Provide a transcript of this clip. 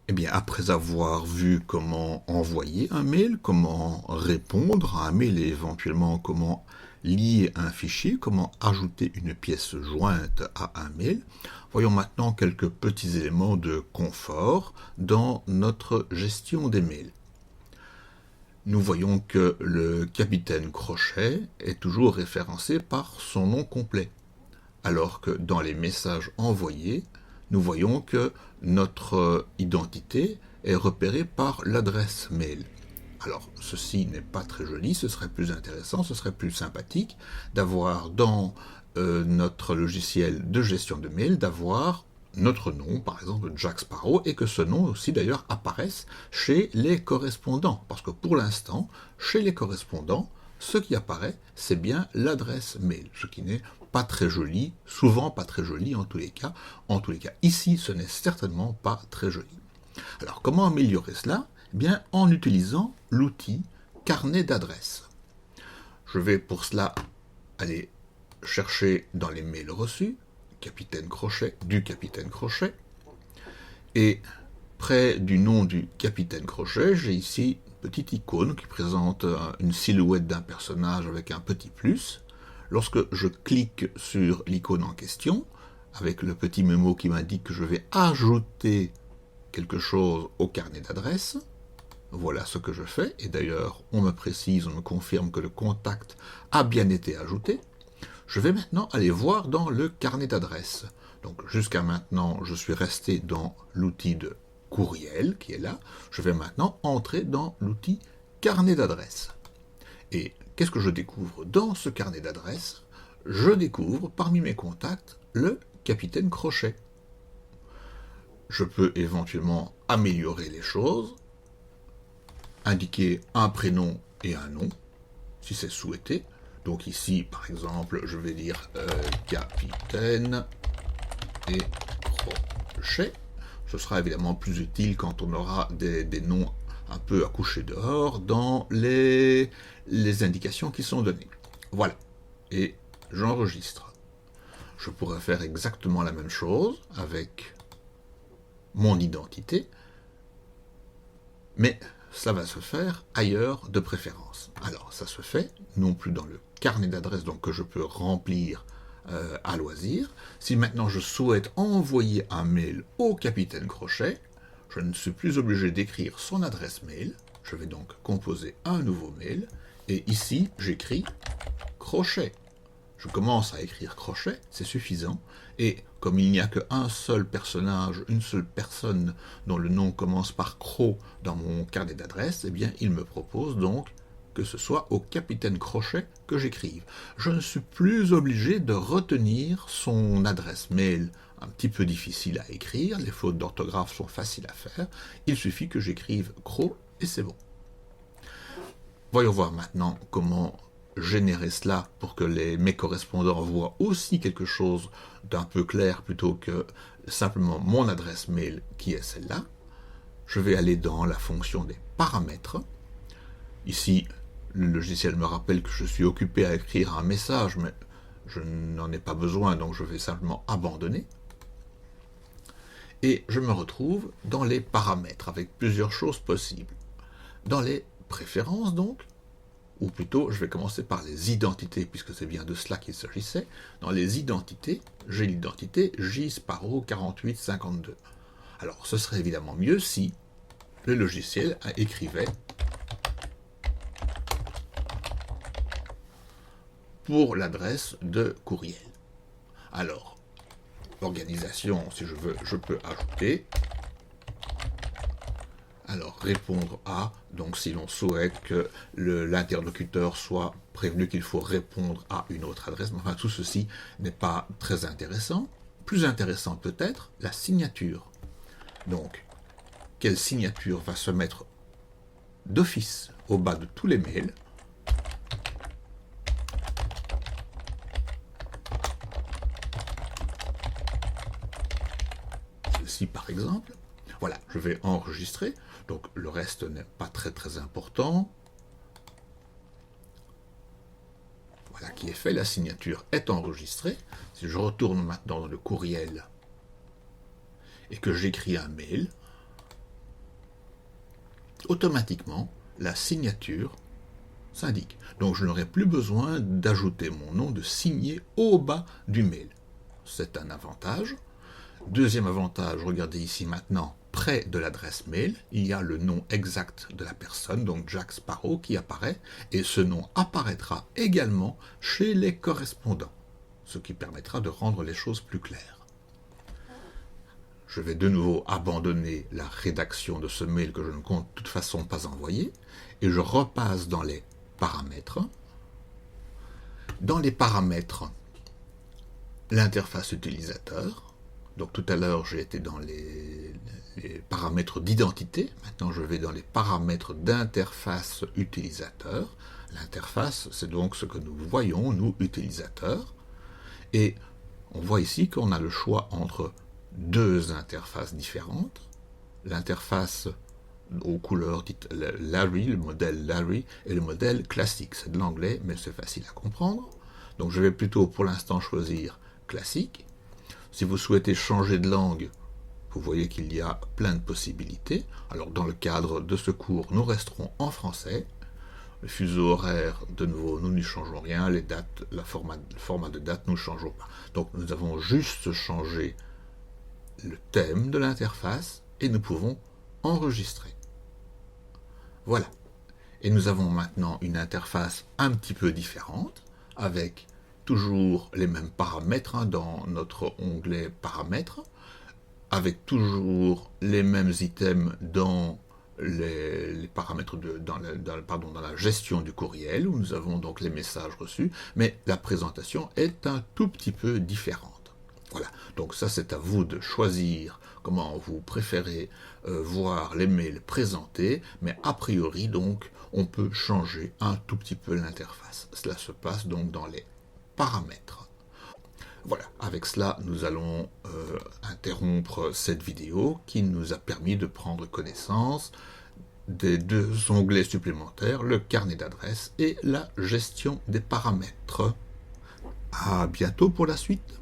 Eh bien, après avoir vu comment envoyer un mail, comment répondre à un mail et éventuellement comment lier un fichier, comment ajouter une pièce jointe à un mail, voyons maintenant quelques petits éléments de confort dans notre gestion des mails. Nous voyons que le capitaine Crochet est toujours référencé par son nom complet, alors que dans les messages envoyés, nous voyons que notre identité est repérée par l'adresse mail. Alors, ceci n'est pas très joli, ce serait plus intéressant, ce serait plus sympathique d'avoir dans notre logiciel de gestion de mail, d'avoir notre nom, par exemple Jack Sparrow, et que ce nom aussi d'ailleurs apparaisse chez les correspondants. Parce que pour l'instant, chez les correspondants, ce qui apparaît, c'est bien l'adresse mail, ce qui n'est pas très joli, souvent pas très joli en tous les cas. En tous les cas, ici, ce n'est certainement pas très joli. Alors, comment améliorer cela? Eh bien, en utilisant l'outil carnet d'adresses. Je vais pour cela aller chercher dans les mails reçus, Capitaine Crochet, du Capitaine Crochet, et près du nom du Capitaine Crochet, j'ai ici une petite icône qui présente une silhouette d'un personnage avec un petit plus. Lorsque je clique sur l'icône en question, avec le petit mémo qui m'indique que je vais ajouter quelque chose au carnet d'adresses, voilà ce que je fais, et d'ailleurs on me précise, on me confirme que le contact a bien été ajouté. Je vais maintenant aller voir dans le carnet d'adresses. Donc jusqu'à maintenant, je suis resté dans l'outil de courriel qui est là. Je vais maintenant entrer dans l'outil carnet d'adresses. Et qu'est-ce que je découvre dans ce carnet d'adresses? Je découvre parmi mes contacts le capitaine Crochet. Je peux éventuellement améliorer les choses, indiquer un prénom et un nom, si c'est souhaité. Donc ici, par exemple, je vais dire capitaine et Crochet. Ce sera évidemment plus utile quand on aura des noms un peu à coucher dehors dans les indications qui sont données. Voilà. Et j'enregistre. Je pourrais faire exactement la même chose avec mon identité, mais ça va se faire ailleurs de préférence. Alors, ça se fait non plus dans le carnet d'adresses donc que je peux remplir à loisir. Si maintenant je souhaite envoyer un mail au capitaine Crochet, je ne suis plus obligé d'écrire son adresse mail. Je vais donc composer un nouveau mail. Et ici, j'écris Crochet. Je commence à écrire Crochet, c'est suffisant. Et comme il n'y a qu'un seul personnage, une seule personne dont le nom commence par Cro dans mon carnet d'adresses, eh bien, il me propose donc que ce soit au capitaine Crochet que j'écrive. Je ne suis plus obligé de retenir son adresse mail un petit peu difficile à écrire, les fautes d'orthographe sont faciles à faire, il suffit que j'écrive Cro et c'est bon. Voyons voir maintenant comment générer cela pour que mes correspondants voient aussi quelque chose d'un peu clair plutôt que simplement mon adresse mail qui est celle-là. Je vais aller dans la fonction des paramètres. Ici, le logiciel me rappelle que je suis occupé à écrire un message, mais je n'en ai pas besoin, donc je vais simplement abandonner. Et je me retrouve dans les paramètres avec plusieurs choses possibles. Dans les préférences, donc, ou plutôt je vais commencer par les identités, puisque c'est bien de cela qu'il s'agissait. Dans les identités, j'ai l'identité J-Sparrow 4852. Alors ce serait évidemment mieux si le logiciel écrivait pour l'adresse de courriel. Alors, l'organisation, si je veux, je peux ajouter. Alors, répondre à, donc si l'on souhaite que l'interlocuteur soit prévenu qu'il faut répondre à une autre adresse, enfin tout ceci n'est pas très intéressant. Plus intéressant peut-être, la signature. Donc, quelle signature va se mettre d'office au bas de tous les mails? Celle-ci par exemple. Voilà, je vais enregistrer. Donc le reste n'est pas très très important. Voilà qui est fait, la signature est enregistrée. Si je retourne maintenant dans le courriel et que j'écris un mail, automatiquement, la signature s'indique. Donc je n'aurai plus besoin d'ajouter mon nom, de signer au bas du mail. C'est un avantage. Deuxième avantage, regardez ici maintenant, près de l'adresse mail, il y a le nom exact de la personne, donc Jack Sparrow, qui apparaît, et ce nom apparaîtra également chez les correspondants, ce qui permettra de rendre les choses plus claires. Je vais de nouveau abandonner la rédaction de ce mail que je ne compte de toute façon pas envoyer, et je repasse dans les paramètres. Dans les paramètres, l'interface utilisateur. Donc tout à l'heure, j'ai été dans les paramètres d'identité. Maintenant, je vais dans les paramètres d'interface utilisateur. L'interface, c'est donc ce que nous voyons, nous, utilisateurs. Et on voit ici qu'on a le choix entre deux interfaces différentes. L'interface aux couleurs dites Larry, le modèle Larry, et le modèle classique. C'est de l'anglais, mais c'est facile à comprendre. Donc je vais plutôt pour l'instant choisir classique. Si vous souhaitez changer de langue, vous voyez qu'il y a plein de possibilités. Alors dans le cadre de ce cours, nous resterons en français. Le fuseau horaire, de nouveau, nous n'y changeons rien. Les dates, le format de date, nous ne changeons pas. Donc nous avons juste changé le thème de l'interface et nous pouvons enregistrer. Voilà. Et nous avons maintenant une interface un petit peu différente, avec toujours les mêmes paramètres dans notre onglet paramètres, avec toujours les mêmes items dans les paramètres dans la gestion du courriel, où nous avons donc les messages reçus, mais la présentation est un tout petit peu différente. Voilà, donc ça c'est à vous de choisir comment vous préférez voir les mails présentés, mais a priori donc on peut changer un tout petit peu l'interface. Cela se passe donc dans les paramètres. Voilà, avec cela nous allons interrompre cette vidéo qui nous a permis de prendre connaissance des deux onglets supplémentaires, le carnet d'adresses et la gestion des paramètres. À bientôt pour la suite.